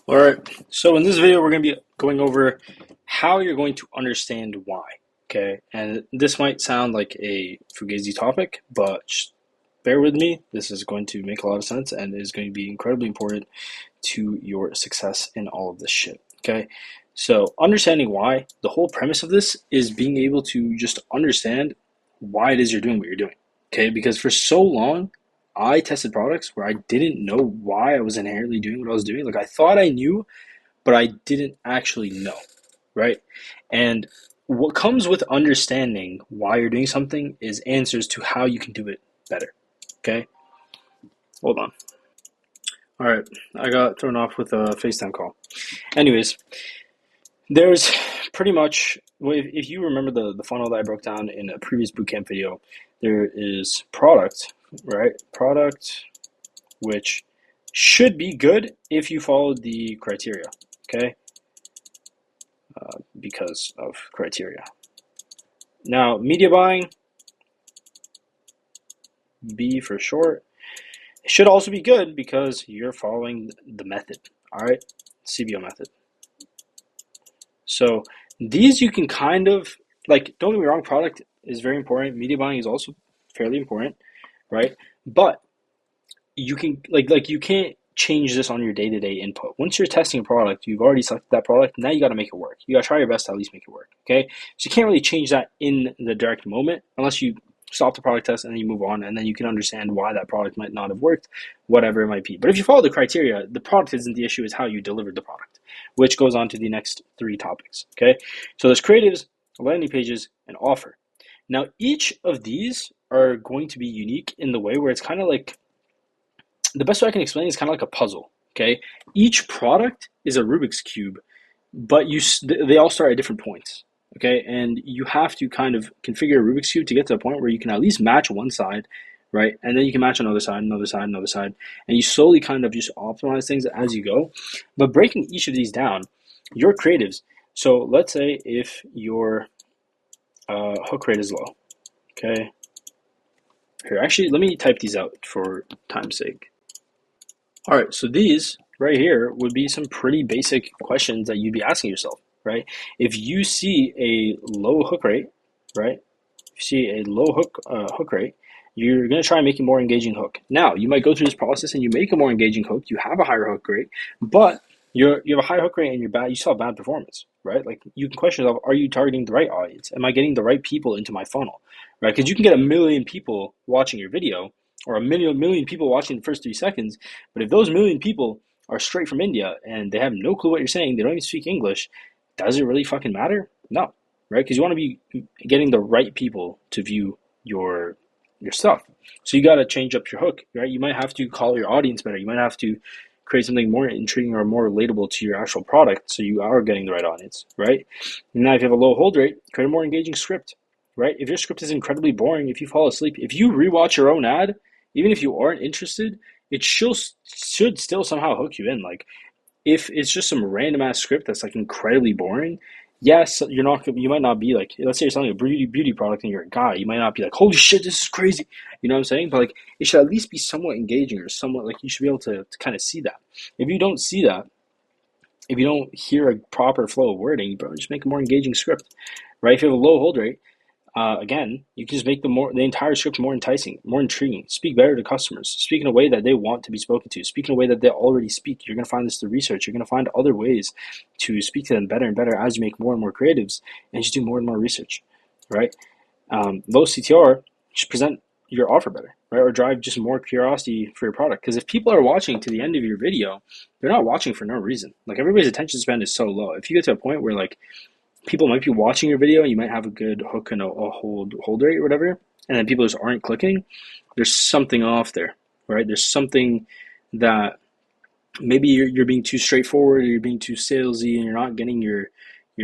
All right, so in this video, we're going to be going over how you're going to understand why, okay? And this might sound like a fugazi topic, but just bear with me. This is going to make a lot of sense and is going to be incredibly important to your success in all of this shit, okay? So understanding why, the whole premise of this is being able to just understand why it is you're doing what you're doing, okay? Because for so long, I tested products where I didn't know why I was inherently doing what I was doing. Like I thought I knew, but I didn't actually know, right? And what comes with understanding why you're doing something is answers to how you can do it better, okay? Hold on. All right, I got thrown off with a FaceTime call. Anyways, there's pretty much, if you remember the funnel that I broke down in a previous bootcamp video, there is product, right? Product, which should be good if you follow the criteria, okay? Because of criteria. Now, media buying, B for short, it should also be good because you're following the method, all right? CBO method. So these you can kind of, like, don't get me wrong, product is very important. Media buying is also fairly important, right? But you can, you can't change this on your day-to-day input. Once you're testing a product, you've already selected that product. Now you got to make it work. You got to try your best to at least make it work, okay? So you can't really change that in the direct moment unless you stop the product test and then you move on, and then you can understand why that product might not have worked, whatever it might be. But if you follow the criteria, the product isn't the issue, it's how you delivered the product, which goes on to the next three topics, okay? So there's creatives, landing pages, and offer. Now, each of these are going to be unique in the way where it's kind of like, the best way I can explain it is kind of like a puzzle, okay? Each product is a Rubik's Cube, but they all start at different points, okay? And you have to kind of configure a Rubik's Cube to get to a point where you can at least match one side, right? And then you can match another side, another side, another side, and you slowly kind of just optimize things as you go. But breaking each of these down, your creatives, so let's say if your hook rate is low, okay? Here, actually, let me type these out for time's sake. All right, so these right here would be some pretty basic questions that you'd be asking yourself, right? If you see a low hook rate, right? If you see a low hook rate, you're going to try and make a more engaging hook. Now, you might go through this process and you make a more engaging hook, you have a higher hook rate, but you have a high hook rate and you still have bad performance, right? Like you can question yourself, are you targeting the right audience? Am I getting the right people into my funnel, right? Because you can get a million people watching your video or a million people watching the first 3 seconds, but if those million people are straight from India and they have no clue what you're saying, they don't even speak English, does it really fucking matter? No, right? Because you want to be getting the right people to view your stuff. So you got to change up your hook, right? You might have to call your audience better. You might have to create something more intriguing or more relatable to your actual product so you are getting the right audience, right? Now, if you have a low hold rate, create a more engaging script, right? If your script is incredibly boring, if you fall asleep, if you rewatch your own ad, even if you aren't interested, it should still somehow hook you in. Like, if it's just some random ass script that's like incredibly boring, yes, you might not be like, let's say you're selling a beauty product and you're a guy, you might not be like, holy shit, this is crazy. You know what I'm saying? But like, it should at least be somewhat engaging or somewhat like you should be able to kind of see that. If you don't see that, if you don't hear a proper flow of wording, bro, just make a more engaging script, right? If you have a low hold rate, again, you can just make the entire script more enticing, more intriguing. Speak better to customers. Speak in a way that they want to be spoken to. Speak in a way that they already speak. You're going to find this through research. You're going to find other ways to speak to them better and better as you make more and more creatives and just do more and more research, right? Low CTR, just present your offer better, right? Or drive just more curiosity for your product. Because if people are watching to the end of your video, they're not watching for no reason. Like everybody's attention span is so low. If you get to a point where like people might be watching your video and you might have a good hook and a hold rate or whatever, and then people just aren't clicking, there's something off there, right? There's something that maybe you're being too straightforward, or you're being too salesy, and you're not getting your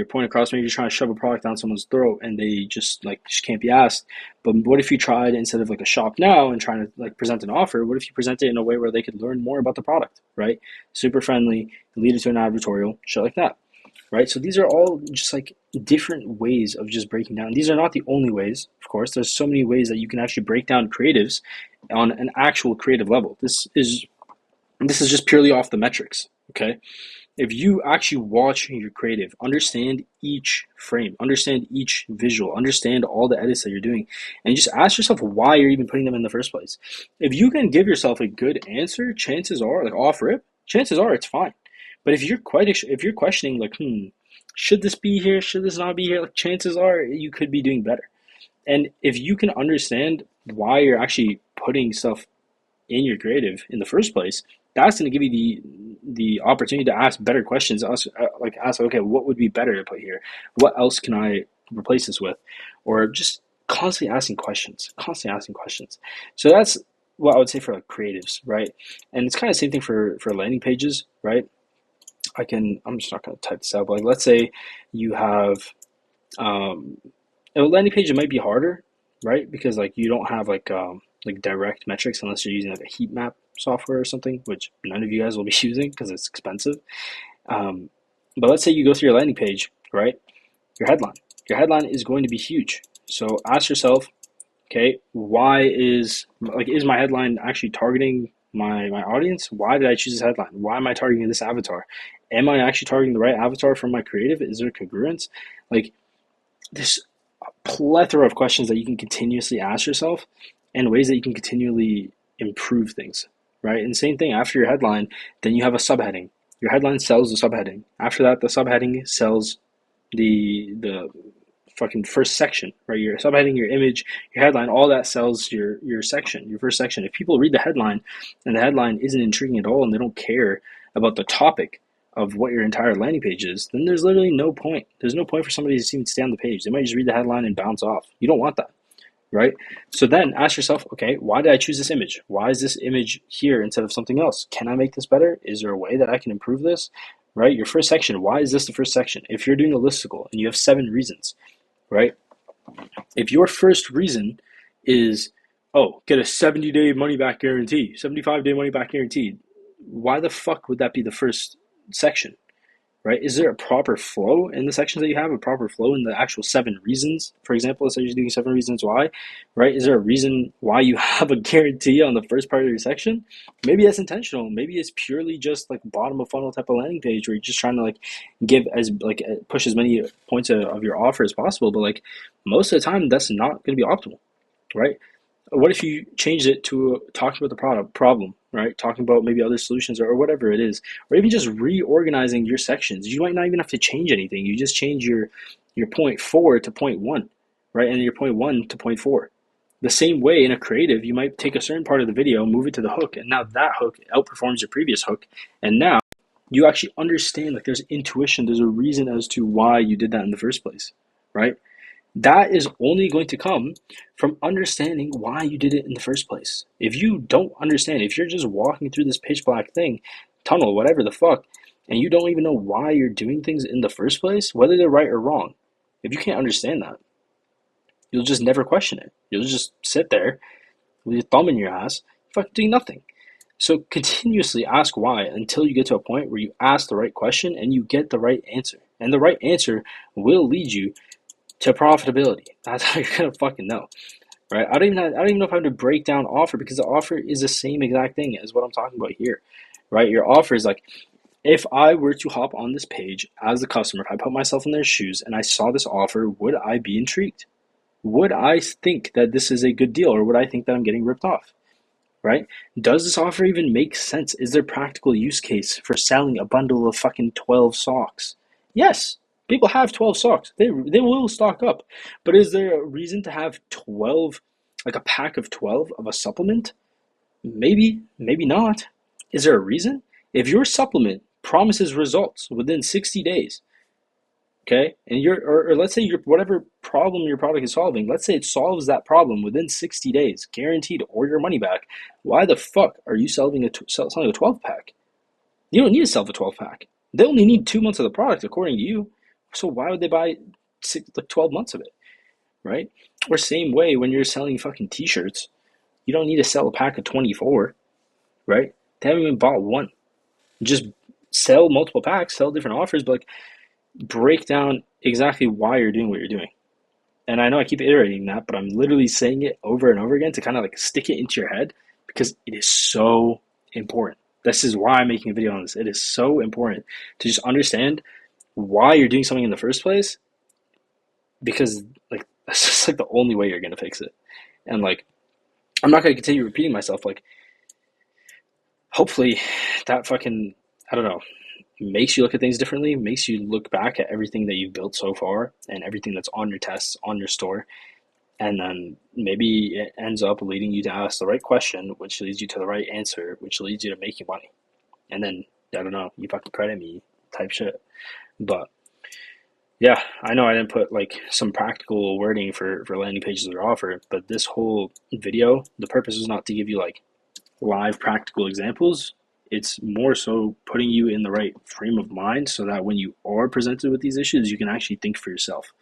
point across. Maybe you're trying to shove a product down someone's throat and they just can't be asked. But what if you tried, instead of like a shop now and trying to like present an offer, what if you present it in a way where they could learn more about the product, right? Super friendly, lead it to an advertorial, shit like that. Right? So these are all just like different ways of just breaking down. These are not the only ways, of course. There's so many ways that you can actually break down creatives on an actual creative level. This is just purely off the metrics, Okay. If you actually watch your creative, understand each frame, understand each visual, understand all the edits that you're doing, and just ask yourself why you're even putting them in the first place. If you can give yourself a good answer, chances are, like off rip, chances are it's fine. But if you're questioning, like, should this be here? Should this not be here? Like, chances are you could be doing better. And if you can understand why you're actually putting stuff in your creative in the first place, that's going to give you the opportunity to ask better questions. Ask, okay, what would be better to put here? What else can I replace this with? Or just constantly asking questions, constantly asking questions. So that's what I would say for like creatives, right? And it's kind of the same thing for landing pages, right? I'm just not going to type this out, but like, let's say you have um, a landing page. It might be harder, right? Because like you don't have like direct metrics unless you're using like a heat map software or something, which none of you guys will be using because it's expensive. Um, but let's say you go through your landing page, right? Your headline. Your headline is going to be huge. So ask yourself, okay, is my headline actually targeting my audience? Why did I choose this headline? Why am I targeting this avatar? Am I actually targeting the right avatar for my creative? Is there congruence? Like, there's a plethora of questions that you can continuously ask yourself and ways that you can continually improve things, right? And same thing after your headline, then you have a subheading. Your headline sells the subheading. After that, the subheading sells the fucking first section, right? Your subheading, your image, your headline, all that sells your section, your first section. If people read the headline and the headline isn't intriguing at all and they don't care about the topic of what your entire landing page is, then there's literally no point. There's no point for somebody to even stay on the page. They might just read the headline and bounce off. You don't want that, right? So then ask yourself, okay, why did I choose this image? Why is this image here instead of something else? Can I make this better? Is there a way that I can improve this? Right? Your first section, why is this the first section? If you're doing a listicle and you have 7 reasons, right? If your first reason is, oh, get a 70-day money back guarantee, 75-day money back guarantee, why the fuck would that be the first section? Right? Is there a proper flow in the sections that you have? A proper flow in the actual 7 reasons? For example, let's say you're doing 7 reasons why, right? Is there a reason why you have a guarantee on the first part of your section? Maybe that's intentional. Maybe it's purely just like bottom of funnel type of landing page where you're just trying to like give as like push as many points of your offer as possible. But like most of the time, that's not going to be optimal, right? What if you changed it to talking about the product problem, right? Talking about maybe other solutions or whatever it is, or even just reorganizing your sections. You might not even have to change anything. You just change your point 4 to point 1, right? And your point 1 to point 4. The same way in a creative, you might take a certain part of the video, move it to the hook, and now that hook outperforms your previous hook. And now you actually understand, like, there's intuition, there's a reason as to why you did that in the first place, right? That is only going to come from understanding why you did it in the first place. If you don't understand, if you're just walking through this pitch black thing, tunnel, whatever the fuck, and you don't even know why you're doing things in the first place, whether they're right or wrong, if you can't understand that, you'll just never question it. You'll just sit there with your thumb in your ass, fucking doing nothing. So continuously ask why until you get to a point where you ask the right question and you get the right answer. And the right answer will lead you to profitability. That's how you're gonna fucking know, right? I don't even know if I have to break down offer because the offer is the same exact thing as what I'm talking about here, right? Your offer is like, if I were to hop on this page as the customer, if I put myself in their shoes and I saw this offer, would I be intrigued? Would I think that this is a good deal, or would I think that I'm getting ripped off? Right? Does this offer even make sense? Is there practical use case for selling a bundle of fucking 12 socks? Yes, people have 12 socks. They will stock up. But is there a reason to have 12, like a pack of 12 of a supplement? Maybe, maybe not. Is there a reason? If your supplement promises results within 60 days, okay, and or let's say your whatever problem your product is solving, let's say it solves that problem within 60 days, guaranteed, or your money back. Why the fuck are you selling selling a 12 pack? You don't need to sell a 12 pack. They only need 2 months of the product, according to you. So why would they buy 12 months of it, right? Or same way when you're selling fucking t-shirts, you don't need to sell a pack of 24, right? They haven't even bought one. Just sell multiple packs, sell different offers, but like break down exactly why you're doing what you're doing. And I know I keep iterating that, but I'm literally saying it over and over again to kind of like stick it into your head because it is so important. This is why I'm making a video on this. It is so important to just understand why you're doing something in the first place, because like that's just like the only way you're gonna fix it. And like I'm not gonna continue repeating myself. Like hopefully that fucking, I don't know, makes you look at things differently, makes you look back at everything that you've built so far and everything that's on your tests, on your store, and then maybe it ends up leading you to ask the right question, which leads you to the right answer, which leads you to making money. And then, I don't know, you fucking credit me type shit. But yeah, I know I didn't put like some practical wording for landing pages or offer, but this whole video, the purpose is not to give you like live practical examples. It's more so putting you in the right frame of mind so that when you are presented with these issues, you can actually think for yourself.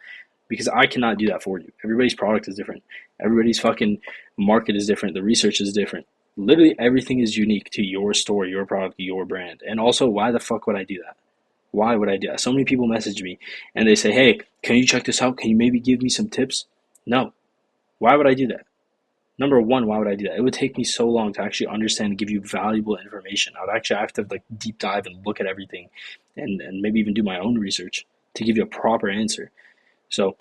Because I cannot do that for you. Everybody's product is different. Everybody's fucking market is different. The research is different. Literally everything is unique to your store, your product, your brand. And also, why the fuck would I do that? Why would I do that? So many people message me and they say, hey, can you check this out? Can you maybe give me some tips? No. Why would I do that? Number one, why would I do that? It would take me so long to actually understand and give you valuable information. I would actually have to like deep dive and look at everything and maybe even do my own research to give you a proper answer. So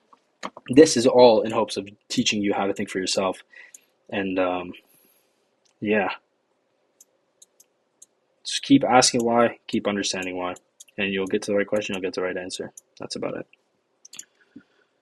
this is all in hopes of teaching you how to think for yourself. And yeah, just keep asking why, keep understanding why, and you'll get to the right question, you'll get to the right answer. That's about it.